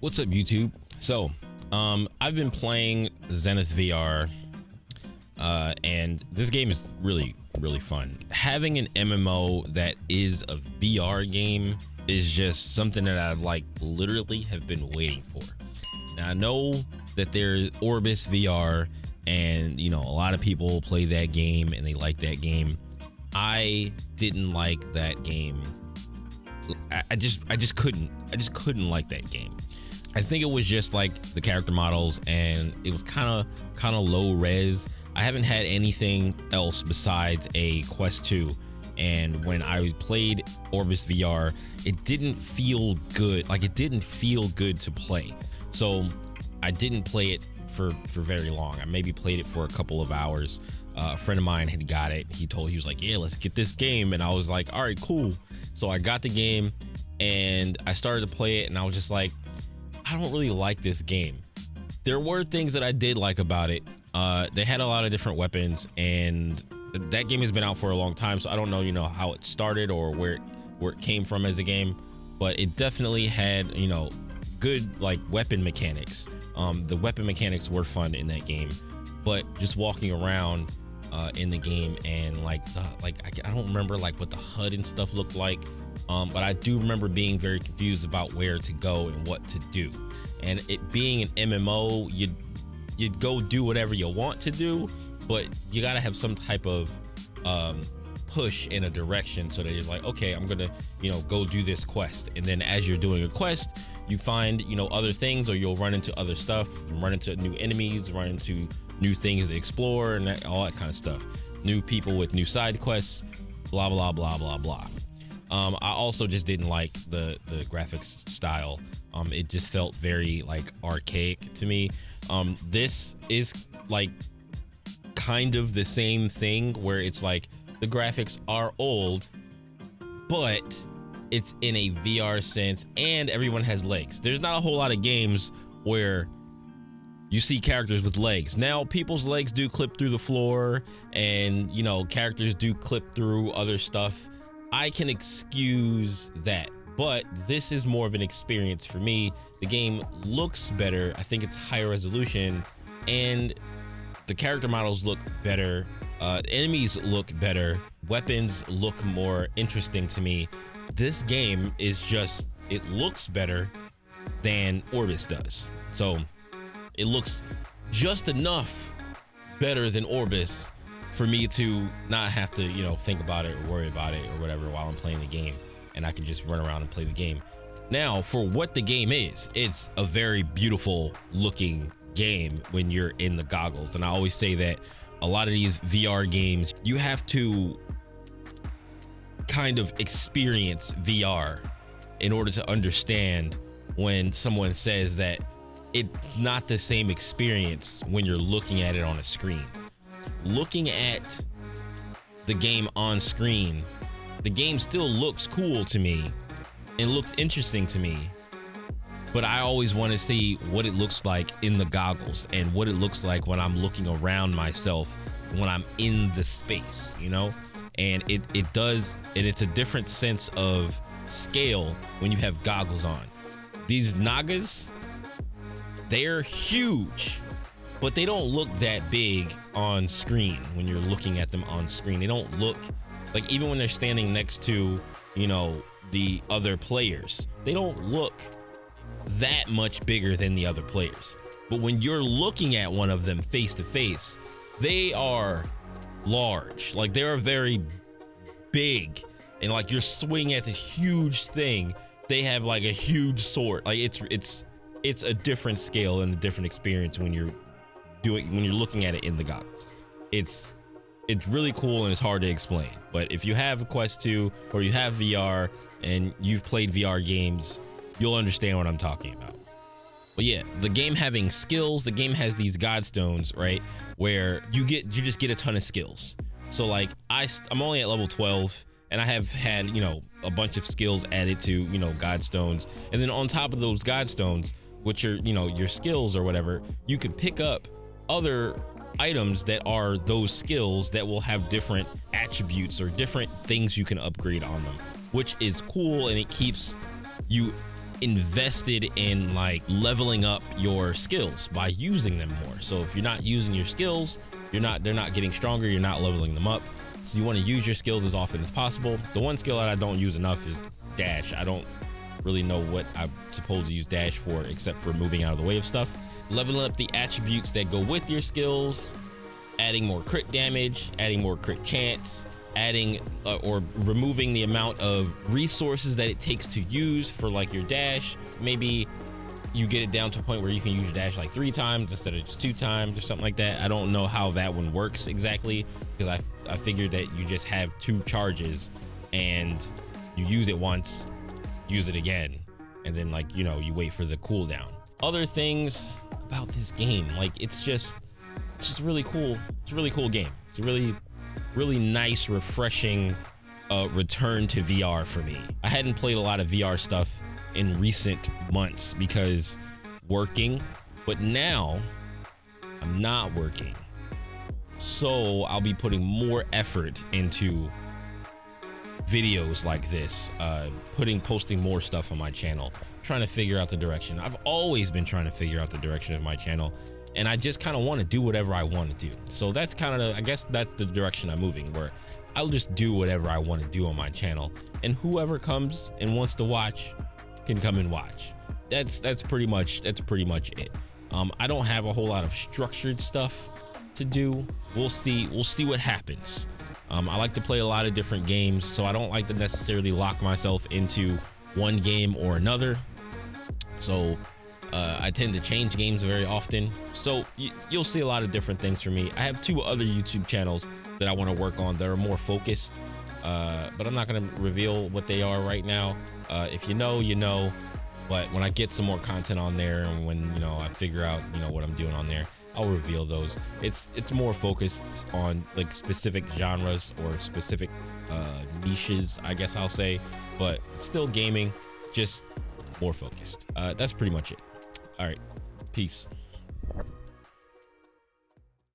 What's up, YouTube? So, I've been playing Zenith VR, and this game is really fun. Having an MMO that is a VR game is just something that I literally have been waiting for. Now I know that there's Orbis VR, and a lot of people play that game and they like that game. I didn't like that game. I just couldn't like that game. I think it was just like the character models, and it was kind of low res. I haven't had anything else besides a Quest 2, and when I played Orbis VR, it didn't feel good. It didn't feel good to play. So I didn't play it for very long. I maybe played it for a couple of hours. A friend of mine had got it. He was like, yeah, let's get this game. And I was like, all right, cool. So I got the game and I started to play it, and I was just like, I don't really like this game. There were things that I did like about it. They had a lot of different weapons, and that game has been out for a long time, so I don't know, how it started or where it came from as a game, but it definitely had, good weapon mechanics. The weapon mechanics were fun in that game, but just walking around in the game and I don't remember what the HUD and stuff looked like. But I do remember being very confused about where to go and what to do. And it being an MMO, you'd go do whatever you want to do, but you gotta have some type of push in a direction so that you're like, okay, I'm gonna go do this quest. And then as you're doing a quest, you find other things, or you'll run into other stuff, run into new enemies, run into new things to explore, and all that kind of stuff. New people with new side quests, blah blah blah blah blah. I also just didn't like the graphics style. It just felt very archaic to me. This is kind of the same thing, where it's the graphics are old, but it's in a VR sense, and everyone has legs. There's not a whole lot of games where you see characters with legs. Now, people's legs do clip through the floor, and characters do clip through other stuff. I can excuse that, but this is more of an experience for me. The game looks better. I think it's higher resolution, and the character models look better. Enemies look better. Weapons look more interesting to me. This game is just, it looks better than Orbis does. So it looks just enough better than Orbis for me to not have to, think about it or worry about it or whatever while I'm playing the game, and I can just run around and play the game. Now, for what the game is, it's a very beautiful looking game when you're in the goggles. And I always say that a lot of these VR games, you have to kind of experience VR in order to understand when someone says that it's not the same experience when you're looking at it on a screen. Looking at the game on screen, the game still looks cool to me and looks interesting to me, but I always want to see what it looks like in the goggles and what it looks like when I'm looking around myself, when I'm in the space, and it does, and it's a different sense of scale when you have goggles on. These Nagas, they're huge, but they don't look that big on screen. When you're looking at them on screen, they don't look even when they're standing next to the other players, they don't look that much bigger than the other players. But when you're looking at one of them face to face, they are large. They are very big, and you're swinging at this huge thing, they have a huge sword. It's a different scale and a different experience when you're looking at it in the goggles. It's really cool, and it's hard to explain. But if you have a Quest 2 or you have VR and you've played VR games, you'll understand what I'm talking about. But yeah, the game having skills, the game has these godstones, right, where you just get a ton of skills. So I'm only at level 12, and I have had a bunch of skills added to godstones, and then on top of those godstones, which are your skills or whatever, you can pick up other items that are those skills that will have different attributes or different things you can upgrade on them, which is cool, and it keeps you invested in like leveling up your skills by using them more. So if you're not using your skills, they're not getting stronger, you're not leveling them up. So you want to use your skills as often as possible. The one skill that I don't use enough is dash. I don't really know what I'm supposed to use dash for except for moving out of the way of stuff. Leveling up the attributes that go with your skills, adding more crit damage, adding more crit chance, adding or removing the amount of resources that it takes to use for like your dash. Maybe you get it down to a point where you can use your dash like 3 times instead of just 2 times or something like that. I don't know how that one works exactly, because I figured that you just have 2 charges and you use it once, use it again, and then like, you know, you wait for the cooldown. Other things about this game, like it's just really cool. It's a really cool game. It's a really nice, refreshing return to VR for me. I hadn't played a lot of VR stuff in recent months because working, but now I'm not working, so I'll be putting more effort into videos like this, posting more stuff on my channel, trying to figure out the direction. I've always been trying to figure out the direction of my channel, and I just kind of want to do whatever I want to do. So that's kind of, I guess that's the direction I'm moving, where I'll just do whatever I want to do on my channel, and whoever comes and wants to watch can come and watch. That's pretty much it. I don't have a whole lot of structured stuff to do. We'll see what happens. I like to play a lot of different games, so I don't like to necessarily lock myself into one game or another. So I tend to change games very often. So you'll see a lot of different things from me. I have 2 other YouTube channels that I want to work on that are more focused, but I'm not going to reveal what they are right now. If you know, you know. But when I get some more content on there, and when, you know, I figure out, you know, what I'm doing on there, I'll reveal those. It's more focused on like specific genres or specific niches, I guess I'll say, but still gaming, just more focused. That's pretty much it. All right, peace.